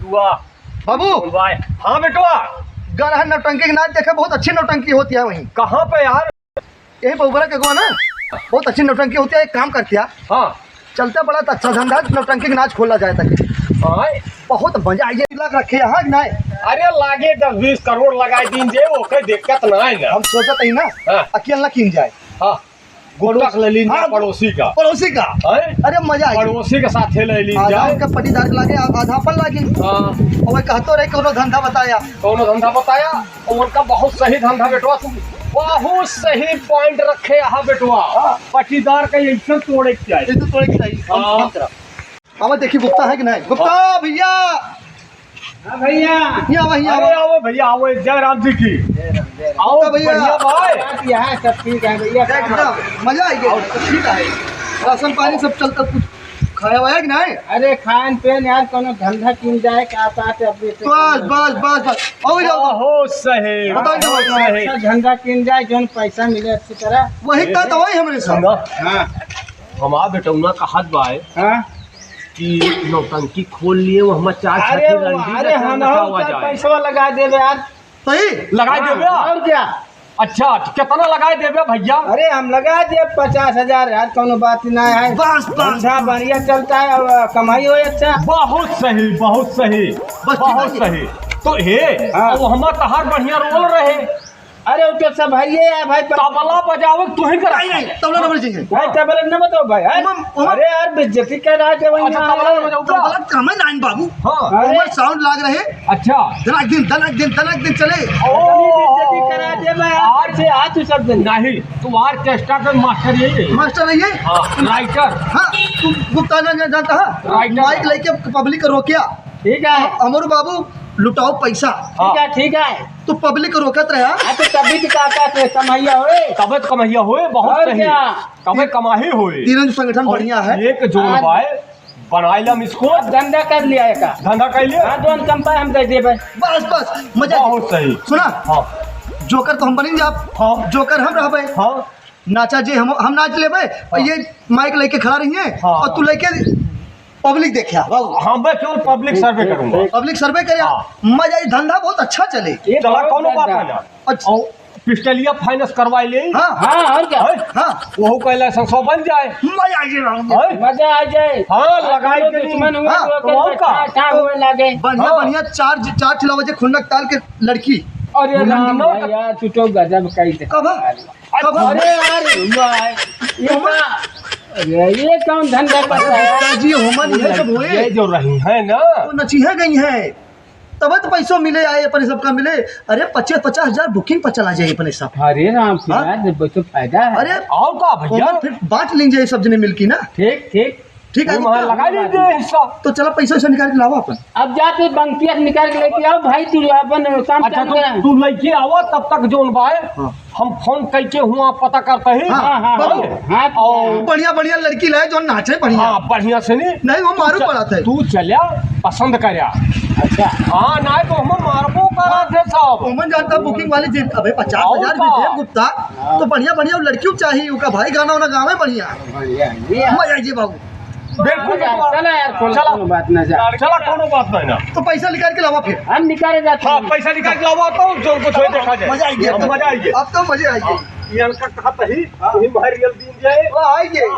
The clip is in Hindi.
बेटुआ बाबू भाई। हाँ बेटुआ, गरहा नौटंकी के नाच देखे, बहुत अच्छी नौटंकी होती है वहीं। कहाँ पे यार? यही बहुबरा के गो ना, बहुत अच्छी नौटंकी होती है। एक काम करती है, हाँ चलते बड़ा तो अच्छा धंधा नौटंकी के नाच खोला जाए तक हाँ। बहुत मजा आइए। लग रखे यहाँ कि नहीं? अरे लागे 10-20 करोड़ लगाए दिन जे ओके दिक्कत ना है ना। हम सोचते ही ना हाँ। अकेला किन जाए। हाँ गुटक ले लीन हाँ, पड़ोसी का। पड़ोसी का। हैं? अरे मजा आई। पड़ोसी के साथ ले लीन आधा जाए। उनका पटीदार लागे, आधा पर लागे। हाँ और कहतो रहे कोनो धंधा बताया। कौन धंधा बताया? और उनका बहुत सही धंधा बेटुआ, तुम बहुत सही पॉइंट रखे यहाँ बेटुआ। पटीदार का ऐसा तोड़े के चाहिए। ये तो थोड़ी सही। हाँ। अब देखिए गुप्ता है कि नहीं? गुप्ता भैया, भैया यहाँ वहीं अरे आओ भैया आओ, जयराम जी की आओ तो भैया। बढ़िया भाई। यहाँ सब ठीक है भैया। एकदम मजा आई गई। ठीक है, राशन पानी सब चलता, कुछ खाया हुआ है कि नहीं? अरे खान पेन यार कोनो धंधा किन जाए का बात है अपने से। बस बस बस बस आओ जाओ। बहुत सही बताओ बहुत क्या सही। अच्छा धंधा किन जाए जोन पैसा मिले अच्छी तरह। वही का तो वही हमरे साथ। हाँ हमारा बेटौना कहत बाए हाँ। कि नौटंकी खोल लिए वो हम चार अरे हम पैसा लगा देवे यार। सही लगा देबे। और क्या? अच्छा कितना लगाए देबे भैया? अरे हम लगा दे 50,000 यार, कोनो बात नहीं है। बस बस धंधा बढ़िया चलता है और कमाई हो अच्छा। बहुत सही बहुत सही बहुत ठीक है। सही। तो हे हाँ। अब हम तहार बढ़िया रोल रहे। अरे वो तो सब भाई है भाई। तबला बजावे तू ही कर। नहीं नहीं तबला नंबर चाहिए। भाई तबला न बताओ भाई। अरे यार बेइज्जती कर रहा है वही। अच्छा तबला बजाऊगा। तबला काम है नाइन बाबू। हाँ ओवर साउंड लाग रहे। अच्छा धनक दिन चले। बेइज्जती करा दे मैं आज से आज सब दिन। नहीं तू ऑर्केस्ट्रा का मास्टर यही है। मास्टर नहीं है। हाँ राइटर। हाँ तू गुप्ता ना जानता है? राइटर। माइक लेके पब्लिक को रोकिया। ठीक है अमरू बाबू लुटाओ पैसा, ठीक है। तो पब्लिक को रोकत रहा। तो तभी तो काका से कमाइया होए। तबे कमाइया होए बहुत और सही। क्या? तबे कमाही होए। तीनों संगठन बढ़िया है। एक जोन आज- बाय बनाइलम इसको धंधा कर लिया का। धंधा कैले। हाँ दोन कंपनी हम दे देबे। बस बस मजा। बहुत सही। सुना, हाँ जोकर तो हम बनेंगे। आप हाँ जोकर हम रहबे। हाँ नाचा जे हम नाच लेबे और ये माइक लेके खड़ा रही है। हाँ। और तू लेके पब्लिक देखिया। हाँ मैं केवल पब्लिक सर्वे करूंगा। पब्लिक सर्वे करे। हाँ। मजा, ये धंधा बहुत अच्छा चले। ये चला बहुत कौनो बात धंधा। है ना। अच्छा। और पिस्टलिया फाइनेंस करवाई ले। हाँ हाँ और क्या? हाँ वो कहला संसो बन जाए। मजा आइएगा। हैं? मजा आ जाए। हाँ लगाई के दुश्मन हुए हाँ, तो और का? ठाक हुए लागे। बढ़िया हाँ। बढ़िया चार चिल्ला बजे खुन्नक ताल के लड़की। अरे राम भाई यार तू तो गजब कही थे। कब कब अरे यार ये कौन धंधा करता है? जी होमन ये सब हुए। ये जो रही है ना तो नचीहे गई है तब तो पैसों मिले आए अपने सबका मिले। अरे 50,000 बुकिंग पर चला जाए अपने सब। अरे राम हाँ? यार तो फायदा है। अरे और का भैया होमन फिर बांट लेंगे सब जने मिलकी ना। ठीक ठीक। ठीक है वहाँ लगा लीजिए हिस्सा। तो चलो पैसा निकाल के लाओ अपन। अब जाते बंकिया निकाल के लेके आओ भाई तू अपन काम अच्छा चालू करा। तू लड़की आवा तब तक जोन बाय हाँ। हम फोन करके हुआ पता करते ही। हाँ, हाँ हाँ बाबू। हाँ और बढ़िया बढ़िया लड़की लाए जो नाचे बढ़िया। हाँ बढ़िया से नहीं नहीं वो मारू पड़ा था। तू चलिया पसंद करया। अच्छा हाँ ना तो हम मारबो करा थे सब। होमन जानता बुकिंग वाले जी अबे 50,000 और भी का? दे गुप्ता। तो बढ़िया बढ़िया लड़कियों चाहिए। उनका भाई गाना वाना गावे बढ़िया। बढ़िया मजा आइए बाबू। बिल्कुल चला यार चला कोनो बात ना जा। चला कोनो बात नहीं ना। तो पैसा निकाल के लावा फिर। हम निकाले जाते हाँ हैं। पैसा निकाल के लावा तो जो कुछ हो देखा जाए। मजा आइए। अब मजा आइए। अब तो मजे आइए। ये अनका कहा ही वही बाहर रियल दिन जाए। आइए।